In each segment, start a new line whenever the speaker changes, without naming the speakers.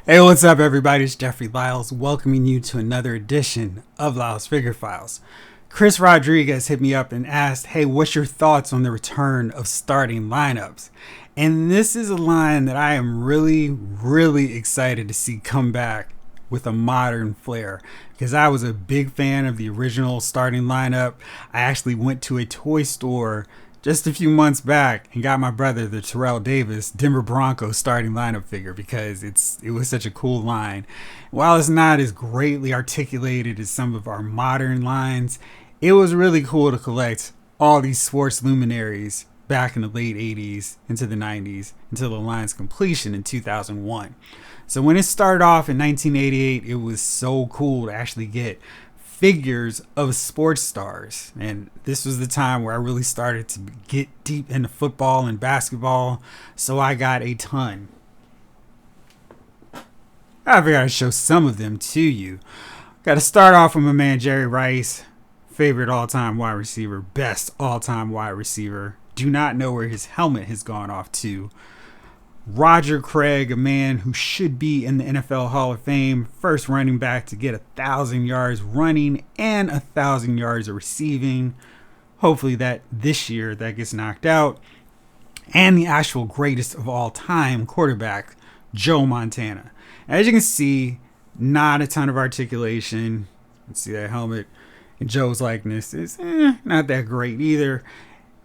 Hey, what's up, everybody? It's Jeffrey Lyles welcoming you to another edition of Lyles Figure Files. Chris Rodriguez hit me up and asked, hey, what's your thoughts on the return of starting lineups? And this is a line that I am really excited to see come back with a modern flair, because I was a big fan of the original starting lineup. I actually went to a toy store just a few months back and got my brother the Terrell Davis Denver Broncos starting lineup figure because it was such a cool line. While it's not as greatly articulated as some of our modern lines, it was really cool to collect all these sports luminaries back in the late 80s into the 90s until the line's completion in 2001. So when it started off in 1988, it was so cool to actually get figures of sports stars, and this was the time where I really started to get deep into football and basketball, so I got a ton. I figured I'd show some of them to you. Got to start off with my man Jerry Rice, favorite all-time wide receiver, best all-time wide receiver. Do not know where his helmet has gone off to. Roger Craig, a man who should be in the NFL Hall of Fame, first running back to get 1,000 yards running and 1,000 yards of receiving. Hopefully that this year that gets knocked out. And the actual greatest of all time quarterback, Joe Montana. As you can see, not a ton of articulation. Let's see that helmet. And Joe's likeness is not that great either.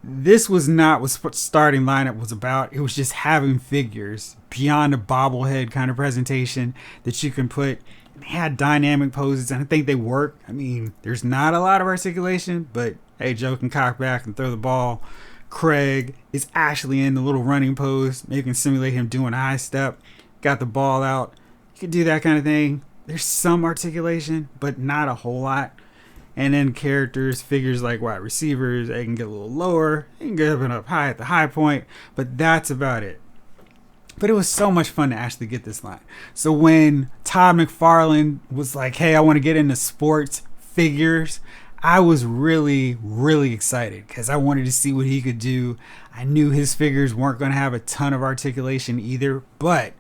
This was not what starting lineup was about. It was just having figures beyond a bobblehead kind of presentation that you can put. They had dynamic poses, and I think they work. I mean, there's not a lot of articulation, but hey, Joe can cock back and throw the ball. Craig is actually in the little running pose. Maybe you can simulate him doing a high step. Got the ball out. You can do that kind of thing. There's some articulation, but not a whole lot. And then characters, figures like wide receivers, they can get a little lower. They can get up and up high at the high point, but that's about it. But it was so much fun to actually get this line. So when Todd McFarlane was like, hey, I want to get into sports figures, I was really excited because I wanted to see what he could do. I knew his figures weren't going to have a ton of articulation either, but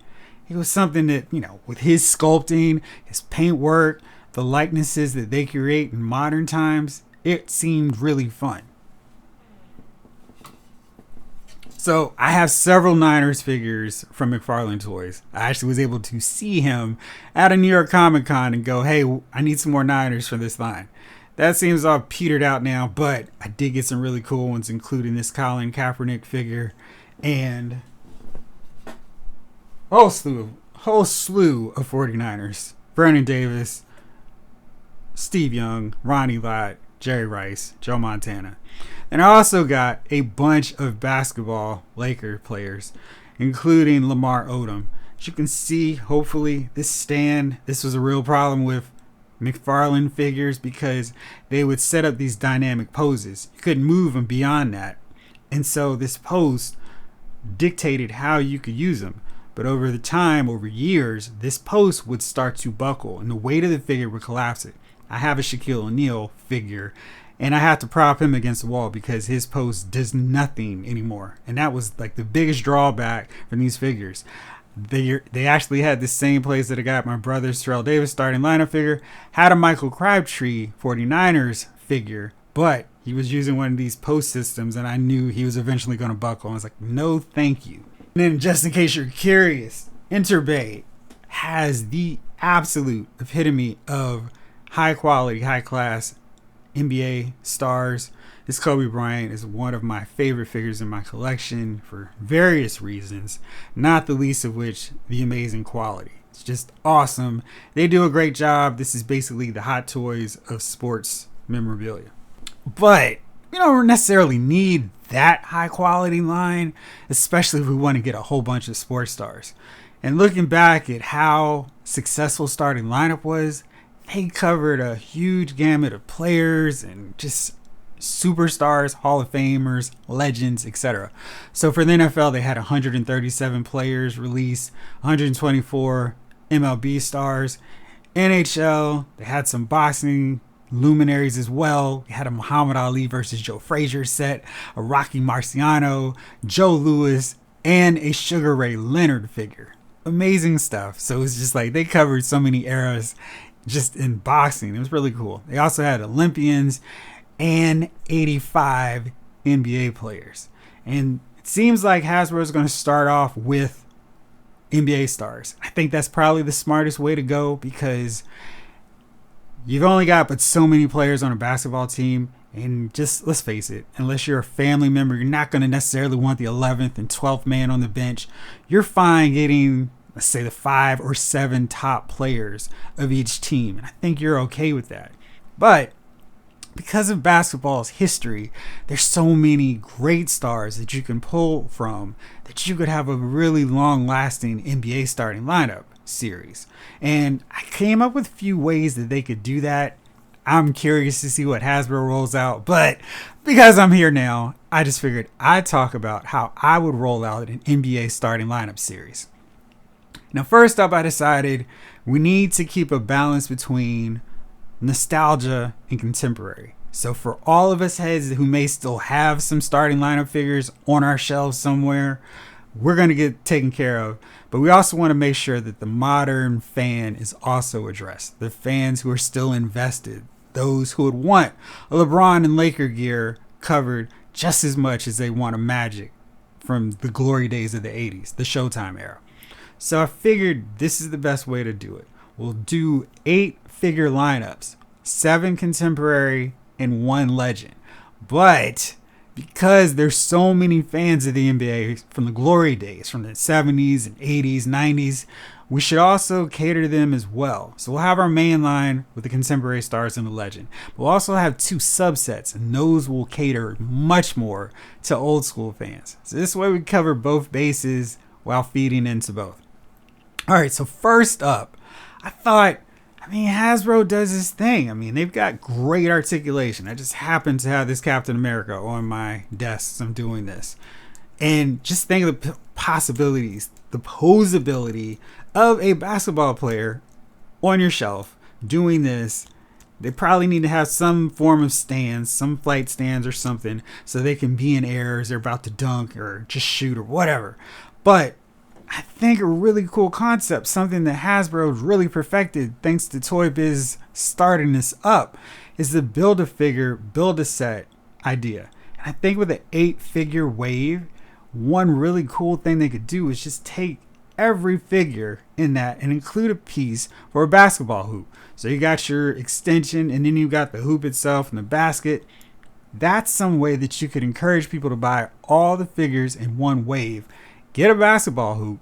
it was something that, with his sculpting, his paint work, the likenesses that they create in modern times, it seemed really fun. So I have several Niners figures from McFarlane Toys. I actually was able to see him at a New York Comic Con and go, hey, I need some more Niners for this line. That seems all petered out now, but I did get some really cool ones, including this Colin Kaepernick figure and a whole slew of 49ers. Vernon Davis, Steve Young, Ronnie Lott, Jerry Rice, Joe Montana. And I also got a bunch of basketball Laker players, including Lamar Odom. As you can see, hopefully, this was a real problem with McFarlane figures because they would set up these dynamic poses. You couldn't move them beyond that. And so this post dictated how you could use them. But over years, this post would start to buckle and the weight of the figure would collapse it. I have a Shaquille O'Neal figure, and I have to prop him against the wall because his post does nothing anymore. And that was like the biggest drawback from these figures. They actually had the same place that I got my brother's Terrell Davis starting lineup figure, had a Michael Crabtree 49ers figure, but he was using one of these post systems, and I knew he was eventually going to buckle. I was like, no, thank you. And then just in case you're curious, Interbay has the absolute epitome of high quality, high class NBA stars. This Kobe Bryant is one of my favorite figures in my collection for various reasons, not the least of which the amazing quality. It's just awesome. They do a great job. This is basically the Hot Toys of sports memorabilia. But we don't necessarily need that high quality line, especially if we want to get a whole bunch of sports stars. And looking back at how successful starting lineup was, they covered a huge gamut of players and just superstars, Hall of Famers, legends, etc. So for the NFL, they had 137 players released, 124 MLB stars. NHL, they had some boxing luminaries as well. They had a Muhammad Ali versus Joe Frazier set, a Rocky Marciano, Joe Louis, and a Sugar Ray Leonard figure. amazing stuff. So it's just like they covered so many eras just in boxing. It was really cool. They also had Olympians and 85 NBA players. And it seems like Hasbro is going to start off with NBA stars. I think that's probably the smartest way to go because you've only got but so many players on a basketball team. And just let's face it, unless you're a family member, you're not going to necessarily want the 11th and 12th man on the bench. You're fine getting, let's say, the 5 or 7 top players of each team. And I think you're okay with that. But because of basketball's history, there's so many great stars that you can pull from that you could have a really long-lasting NBA starting lineup series. And I came up with a few ways that they could do that. I'm curious to see what Hasbro rolls out, but because I'm here now, I just figured I'd talk about how I would roll out an NBA starting lineup series. Now, first up, I decided we need to keep a balance between nostalgia and contemporary. So for all of us heads who may still have some starting lineup figures on our shelves somewhere, we're going to get taken care of. But we also want to make sure that the modern fan is also addressed. The fans who are still invested. Those who would want a LeBron and Laker gear covered just as much as they want a Magic from the glory days of the 80s, the Showtime era. So I figured this is the best way to do it. We'll do 8 figure lineups, 7 contemporary and 1 legend. But because there's so many fans of the NBA from the glory days, from the 70s and 80s, 90s, we should also cater to them as well. So we'll have our main line with the contemporary stars and the legend. We'll also have 2 subsets, and those will cater much more to old school fans. So this way we cover both bases while feeding into both. All right, so first up, Hasbro does this thing. They've got great articulation. I just happen to have this Captain America on my desk as I'm doing this. And just think of the possibilities, the posability of a basketball player on your shelf doing this. They probably need to have some form of stands, some flight stands or something, so they can be in air as they're about to dunk or just shoot or whatever. But I think a really cool concept, something that Hasbro's really perfected thanks to Toy Biz starting this up, is the build a figure, build a set idea. And I think with an 8-figure wave, one really cool thing they could do is just take every figure in that and include a piece for a basketball hoop. So you got your extension and then you got the hoop itself and the basket. That's some way that you could encourage people to buy all the figures in one wave. Get a basketball hoop.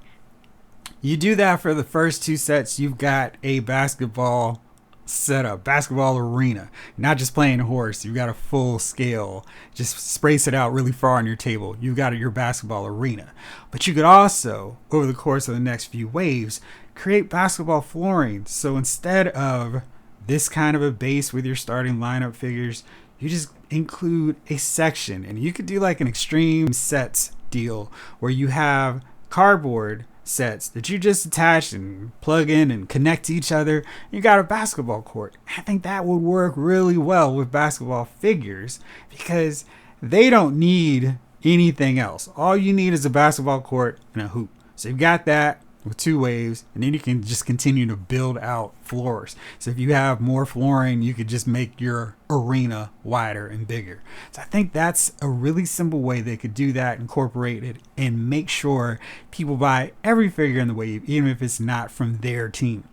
You do that for the first 2 sets, you've got a basketball setup, basketball arena. Not just playing a horse. You've got a full scale. Just space it out really far on your table. You've got your basketball arena. But you could also, over the course of the next few waves, create basketball flooring. So instead of this kind of a base with your starting lineup figures, you just include a section. And you could do like an extreme sets deal where you have cardboard sets that you just attach and plug in and connect to each other. You got a basketball court. I think that would work really well with basketball figures because they don't need anything else. All you need is a basketball court and a hoop. So you've got that with 2 waves, and then you can just continue to build out floors. So if you have more flooring, you could just make your arena wider and bigger. So I think that's a really simple way they could do that, incorporate it, and make sure people buy every figure in the wave, even if it's not from their team.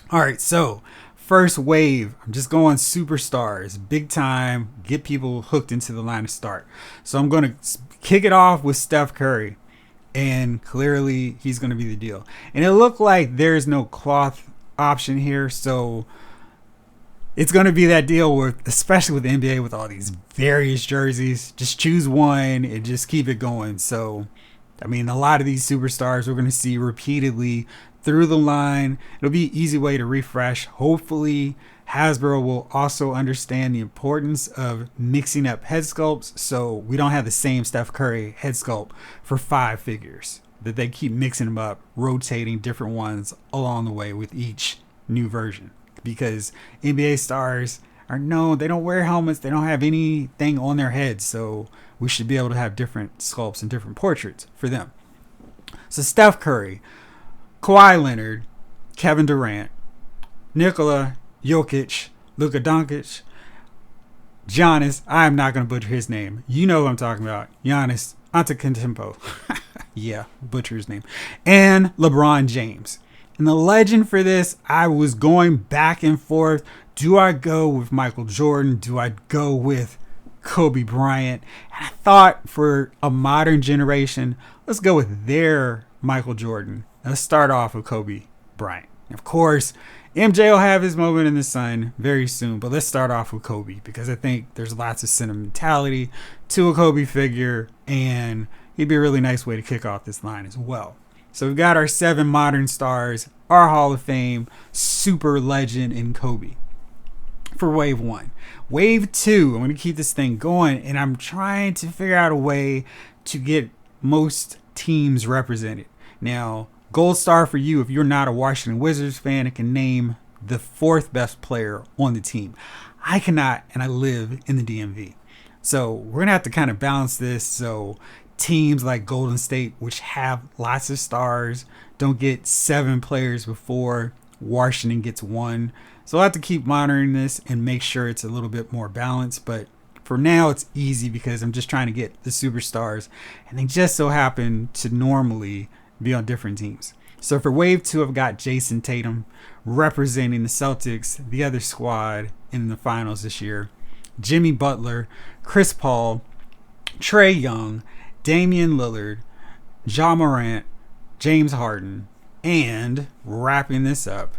All right, so first wave, I'm just going superstars, big time, get people hooked into the line of start. So I'm going to kick it off with Steph Curry. And clearly he's going to be the deal. And it looked like there's no cloth option here. So it's going to be that deal with, especially with the NBA with all these various jerseys, just choose one and just keep it going. So, a lot of these superstars we're going to see repeatedly through the line. It'll be an easy way to refresh. Hopefully Hasbro will also understand the importance of mixing up head sculpts so we don't have the same Steph Curry head sculpt for 5 figures, that they keep mixing them up, rotating different ones along the way with each new version, because NBA stars are known, they don't wear helmets, they don't have anything on their heads, so we should be able to have different sculpts and different portraits for them. So Steph Curry, Kawhi Leonard, Kevin Durant, Nikola Jokic, Luka Doncic, Giannis. I'm not going to butcher his name. You know who I'm talking about. Giannis Antetokounmpo. Yeah, butcher his name. And LeBron James. And the legend for this, I was going back and forth. Do I go with Michael Jordan? Do I go with Kobe Bryant? And I thought for a modern generation, let's go with their Michael Jordan. Let's start off with Kobe Bryant. Of course, MJ will have his moment in the sun very soon, but let's start off with Kobe because I think there's lots of sentimentality to a Kobe figure, and he'd be a really nice way to kick off this line as well. So we've got our 7 modern stars, our Hall of Fame super legend in Kobe for Wave 1. Wave 2, I'm going to keep this thing going, and I'm trying to figure out a way to get most teams represented. Now, gold star for you if you're not a Washington Wizards fan and can name the 4th best player on the team. I cannot, and I live in the DMV. So we're going to have to kind of balance this so teams like Golden State, which have lots of stars, don't get 7 players before Washington gets 1. So I'll have to keep monitoring this and make sure it's a little bit more balanced. But for now, it's easy because I'm just trying to get the superstars, and they just so happen to normally be on different teams. So for Wave 2, I've got Jason Tatum representing the Celtics, the other squad in the finals this year. Jimmy Butler, Chris Paul, Trae Young, Damian Lillard, Ja Morant, James Harden, and wrapping this up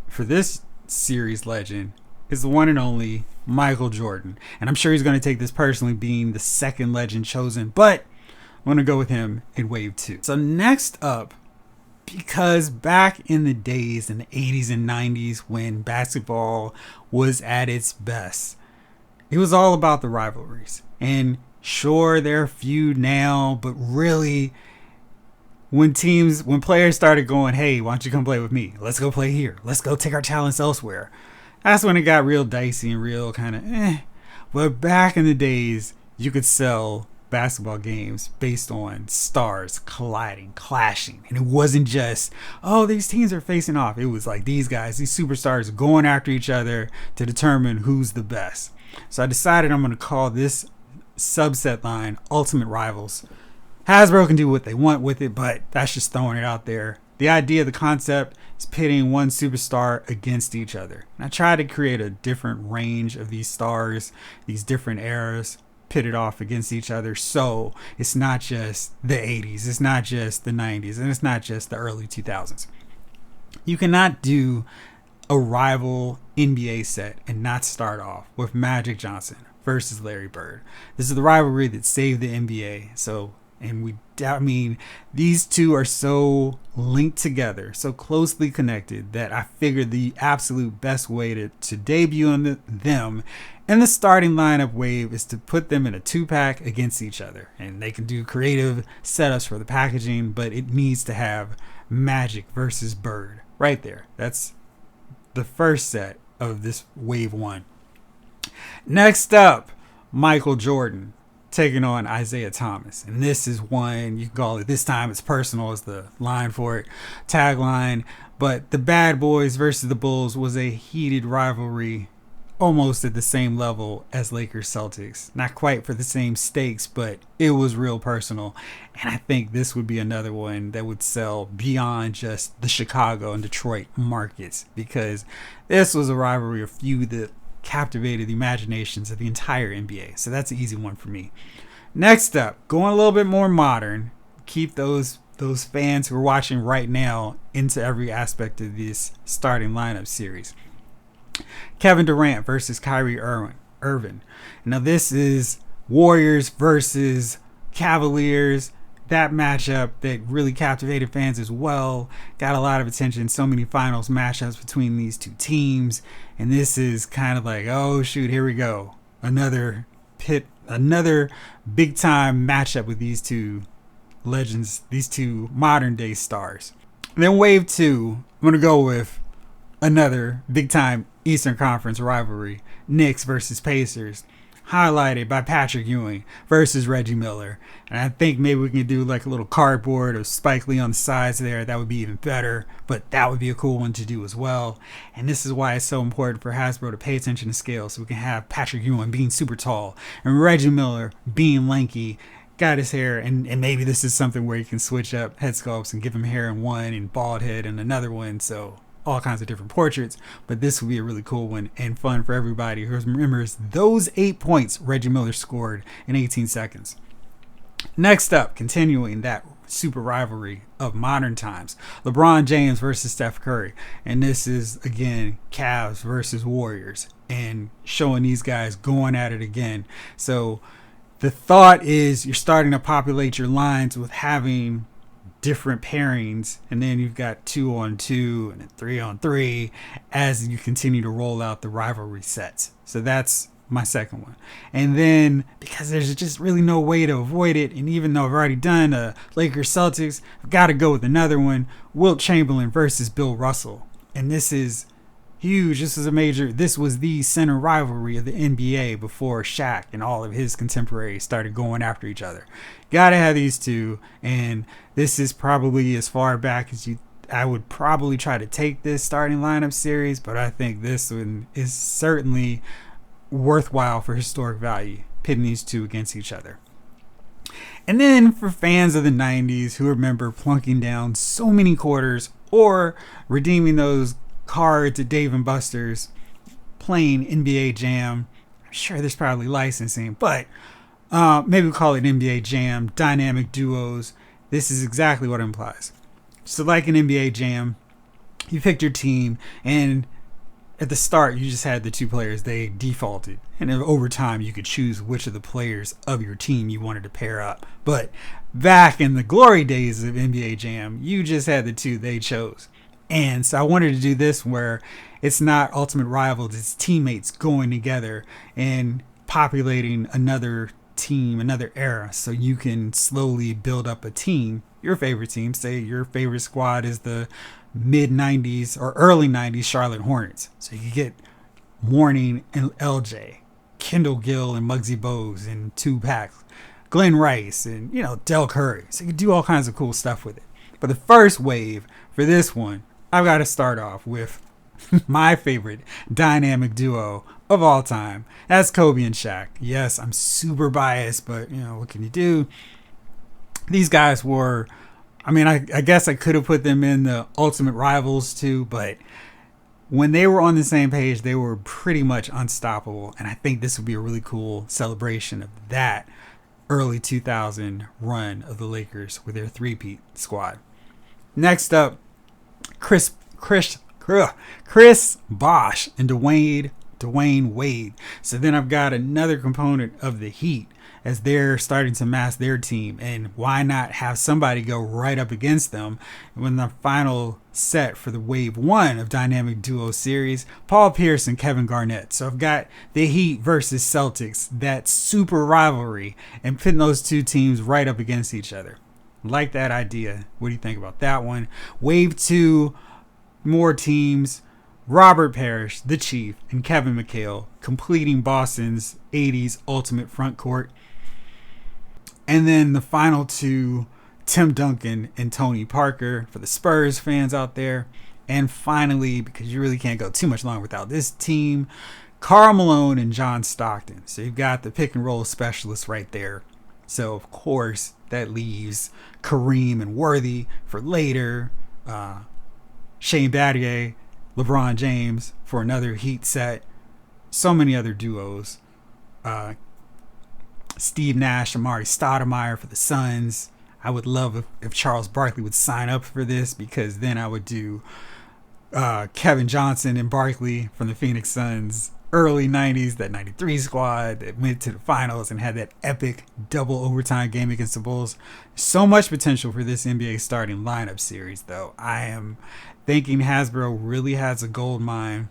for this series legend is the one and only Michael Jordan. And I'm sure he's going to take this personally, being the 2nd legend chosen, but I'm going to go with him in Wave 2. So next up, because back in the days in the 80s and 90s when basketball was at its best, it was all about the rivalries. And sure, they're feud now, but really, when players started going, hey, why don't you come play with me? Let's go play here. Let's go take our talents elsewhere. That's when it got real dicey and real kind of But back in the days, you could sell basketball games based on stars colliding, clashing. And it wasn't just, oh, these teams are facing off. It was like these guys, these superstars going after each other to determine who's the best. So I decided I'm going to call this subset line Ultimate Rivals. Hasbro can do what they want with it, but that's just throwing it out there. The idea, the concept is pitting one superstar against each other. And I try to create a different range of these stars, these different eras, pitted off against each other. So it's not just the 80s, it's not just the 90s, and it's not just the early 2000s. You cannot do a rival NBA set and not start off with Magic Johnson versus Larry Bird. This is the rivalry that saved the NBA. These two are so linked together, so closely connected, that I figured the absolute best way to debut on them in the starting lineup wave is to put them in a 2-pack against each other. And they can do creative setups for the packaging, but it needs to have Magic versus Bird right there. That's the first set of this wave 1. Next up, Michael Jordan taking on Isaiah Thomas. And this is one, you can call it, this time it's personal as the line for it, tagline. But the Bad Boys versus the Bulls was a heated rivalry, almost at the same level as Lakers Celtics. Not quite for the same stakes, but it was real personal. And I think this would be another one that would sell beyond just the Chicago and Detroit markets, because this was a rivalry, a feud that captivated the imaginations of the entire NBA. So that's an easy one for me. Next up, going a little bit more modern, keep those fans who are watching right now into every aspect of this starting lineup series. Kevin Durant versus Kyrie Irving. Now this is Warriors versus Cavaliers. That matchup that really captivated fans as well. Got a lot of attention. So many finals matchups between these two teams. And this is kind of like, oh shoot, here we go. Another big time matchup with these two legends, these two modern day stars. And then wave 2, I'm going to go with another big time Eastern Conference rivalry. Knicks versus Pacers. highlighted by Patrick Ewing versus Reggie Miller. And I think maybe we can do like a little cardboard of Spike Lee on the sides there. That would be even better, but that would be a cool one to do as well. And this is why it's so important for Hasbro to pay attention to scale, so we can have Patrick Ewing being super tall and Reggie Miller being lanky, got his hair, and maybe this is something where you can switch up head sculpts and give him hair in one and bald head in another one, so all kinds of different portraits. But this would be a really cool one and fun for everybody who remembers those 8 points Reggie Miller scored in 18 seconds. Next up, continuing that super rivalry of modern times, LeBron James versus Steph Curry. And this is, again, Cavs versus Warriors, and showing these guys going at it again. So the thought is you're starting to populate your lines with having different pairings, and then you've got 2-on-2 and 3-on-3 as you continue to roll out the rivalry sets. So that's my second one. And then, because there's just really no way to avoid it, and even though I've already done Lakers Celtics, I've got to go with another one, Wilt Chamberlain versus Bill Russell. And this is huge. This was the center rivalry of the NBA before Shaq and all of his contemporaries started going after each other. Gotta have these two, and this is probably as far back as I would probably try to take this starting lineup series, but I think this one is certainly worthwhile for historic value, pitting these two against each other. And then for fans of the 90s who remember plunking down so many quarters or redeeming those cards at Dave & Buster's, playing NBA Jam. I'm sure there's probably licensing, but maybe we'll call it NBA Jam, dynamic duos. This is exactly what it implies. So like an NBA Jam, you picked your team, and at the start you just had the two players. They defaulted, and over time you could choose which of the players of your team you wanted to pair up. But back in the glory days of NBA Jam, you just had the two they chose. And so I wanted to do this where it's not Ultimate Rivals, it's teammates going together and populating another team, another era, so you can slowly build up a team, your favorite team. Say your favorite squad is the mid 90s or early 90s Charlotte Hornets. So you get Mourning and LJ, Kendall Gill and Muggsy Bogues and Tupac, Glenn Rice and, Del Curry. So you can do all kinds of cool stuff with it. But the first wave for this one, I've got to start off with my favorite dynamic duo of all time. That's Kobe and Shaq. Yes, I'm super biased, but what can you do? These guys were, I guess I could have put them in the Ultimate Rivals too, but when they were on the same page, they were pretty much unstoppable. And I think this would be a really cool celebration of that early 2000 run of the Lakers with their three-peat squad. Next up, Chris Bosh and Dwayne Wade. So then I've got another component of the Heat as they're starting to mass their team, and why not have somebody go right up against them when the final set for the wave one of Dynamic Duo series, Paul Pierce and Kevin Garnett. So I've got the Heat versus Celtics, that super rivalry, and putting those two teams right up against each other. Like that idea. What do you think about that one? Wave two, more teams, Robert Parrish, the Chief, and Kevin McHale completing Boston's 80s ultimate front court. And then the final two, Tim Duncan and Tony Parker for the Spurs fans out there. And finally, because you really can't go too much longer without this team, Karl Malone and John Stockton. So you've got the pick and roll specialists right there. So of course that leaves Kareem and Worthy for later. Shane Battier, LeBron James for another Heat set. So many other duos. Steve Nash, Amari Stoudemire for the Suns. I would love if Charles Barkley would sign up for this, because then I would do Kevin Johnson and Barkley from the Phoenix Suns early 90s, that 93 squad that went to the finals and had that epic double overtime game against the Bulls. So much potential for this NBA starting lineup series, though. I am thinking Hasbro really has a gold mine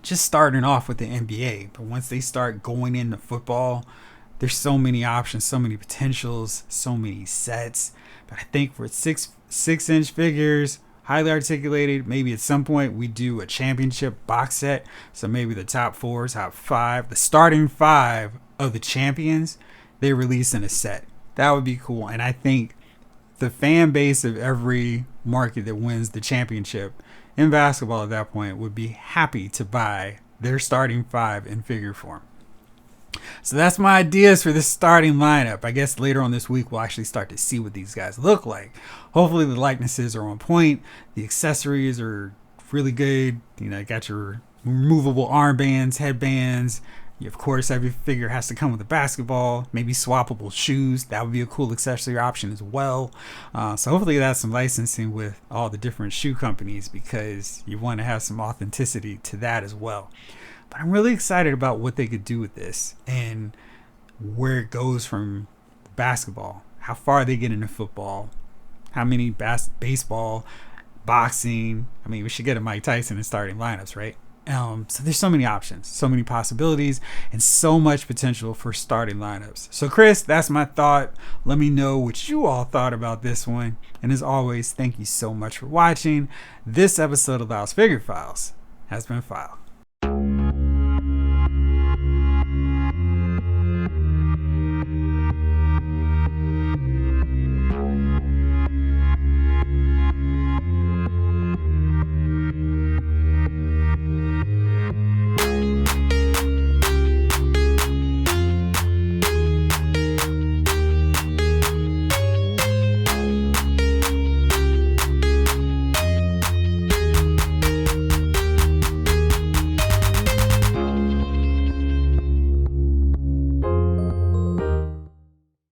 just starting off with the NBA. But once they start going into football, there's so many options, so many potentials, so many sets. But I think for six-inch figures, highly articulated. Maybe at some point we do a championship box set. So maybe the top 4, top 5, the starting 5 of the champions, they release in a set. That would be cool. And I think the fan base of every market that wins the championship in basketball at that point would be happy to buy their starting 5 in figure form. So that's my ideas for this starting lineup. I guess later on this week we'll actually start to see what these guys look like. Hopefully the likenesses are on point. The accessories are really good. You know, you got your removable armbands, headbands. Of course, every figure has to come with a basketball, maybe swappable shoes. That would be a cool accessory option as well. So hopefully that's some licensing with all the different shoe companies, because you want to have some authenticity to that as well. But I'm really excited about what they could do with this and where it goes from basketball, how far they get into football, how many baseball, boxing. I mean, we should get a Mike Tyson in starting lineups, right? So there's so many options, so many possibilities, and so much potential for starting lineups. So Chris, that's my thought. Let me know what you all thought about this one. And as always, thank you so much for watching. This episode of Lyle's Figure Files has been filed.